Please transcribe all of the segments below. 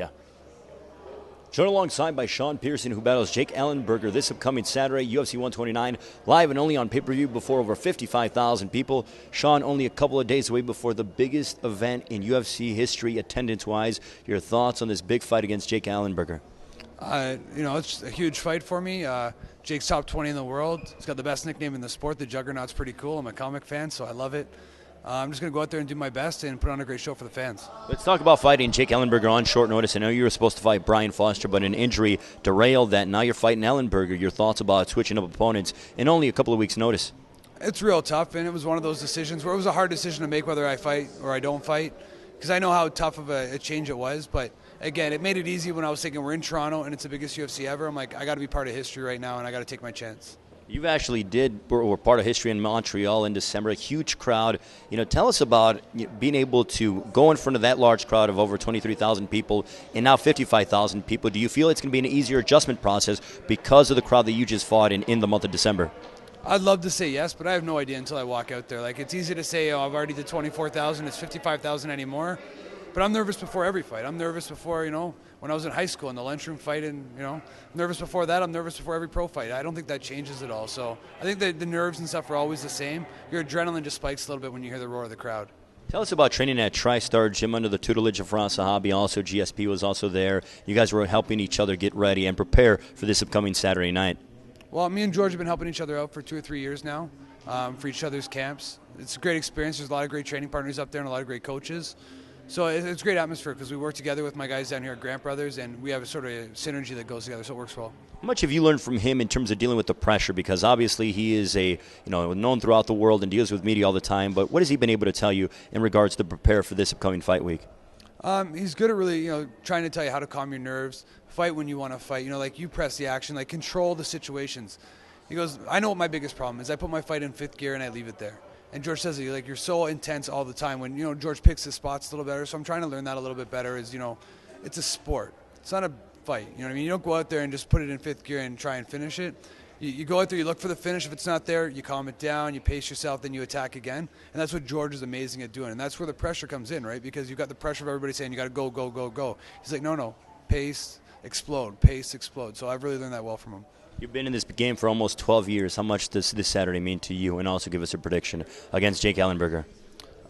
Yeah. Joined alongside by Sean Pierson, who battles Jake Ellenberger this upcoming Saturday, UFC 129, live and only on pay-per-view before over 55,000 people. Sean, only a couple of days away before the biggest event in UFC history, attendance-wise. Your thoughts on this big fight against Jake Ellenberger? It's a huge fight for me. Jake's top 20 in the world. He's got the best nickname in the sport. The Juggernaut's pretty cool. I'm a comic fan, so I love it. I'm just going to go out there and do my best and put on a great show for the fans. Let's talk about fighting Jake Ellenberger on short notice. I know you were supposed to fight Brian Foster, but an injury derailed that. Now you're fighting Ellenberger. Your thoughts about switching up opponents in only a couple of weeks' notice? It's real tough, and it was one of those decisions where it was a hard decision to make whether I fight or I don't fight, because I know how tough of a change it was. But again, it made it easy when I was thinking we're in Toronto and it's the biggest UFC ever. I'm like, I got to be part of history right now, and I got to take my chance. You actually were part of history in Montreal in December, a huge crowd. Tell us about being able to go in front of that large crowd of over 23,000 people and now 55,000 people. Do you feel it's going to be an easier adjustment process because of the crowd that you just fought in the month of December? I'd love to say yes, but I have no idea until I walk out there. Like, it's easy to say, I've already did 24,000, it's 55,000 anymore. But I'm nervous before every fight. I'm nervous before, when I was in high school in the lunchroom fight, and, nervous before that. I'm nervous before every pro fight. I don't think that changes at all. So I think that the nerves and stuff are always the same. Your adrenaline just spikes a little bit when you hear the roar of the crowd. Tell us about training at TriStar Gym under the tutelage of Faraz Sahabi. Also, GSP was also there. You guys were helping each other get ready and prepare for this upcoming Saturday night. Well, me and George have been helping each other out for 2 or 3 years now for each other's camps. It's a great experience. There's a lot of great training partners up there and a lot of great coaches. So it's a great atmosphere because we work together with my guys down here at Grant Brothers, and we have a sort of a synergy that goes together, so it works well. How much have you learned from him in terms of dealing with the pressure? Because obviously he is known throughout the world and deals with media all the time. But what has he been able to tell you in regards to prepare for this upcoming fight week? He's good at really, trying to tell you how to calm your nerves, fight when you want to fight. Like, you press the action, like, control the situations. He goes, I know what my biggest problem is. I put my fight in fifth gear and I leave it there. And George says, you're so intense all the time. When, George picks his spots a little better. So I'm trying to learn that a little bit better is, it's a sport. It's not a fight. You know what I mean? You don't go out there and just put it in fifth gear and try and finish it. You go out there, you look for the finish. If it's not there, you calm it down, you pace yourself, then you attack again. And that's what George is amazing at doing. And that's where the pressure comes in, right? Because you've got the pressure of everybody saying you got to go, go, go, go. He's like, no, pace, explode, pace, explode. So I've really learned that well from him. You've been in this game for almost 12 years. How much does this Saturday mean to you? And also give us a prediction against Jake Ellenberger.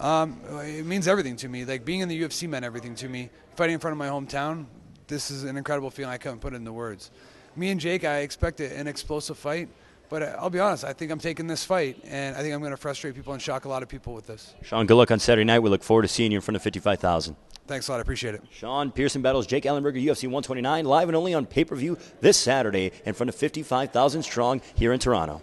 It means everything to me. Like, being in the UFC meant everything to me. Fighting in front of my hometown, this is an incredible feeling. I can't put it into words. Me and Jake, I expect an explosive fight. But I'll be honest, I think I'm taking this fight, and I think I'm going to frustrate people and shock a lot of people with this. Sean, good luck on Saturday night. We look forward to seeing you in front of 55,000. Thanks a lot. I appreciate it. Sean Pierson battles Jake Ellenberger, UFC 129, live and only on pay-per-view this Saturday in front of 55,000 strong here in Toronto.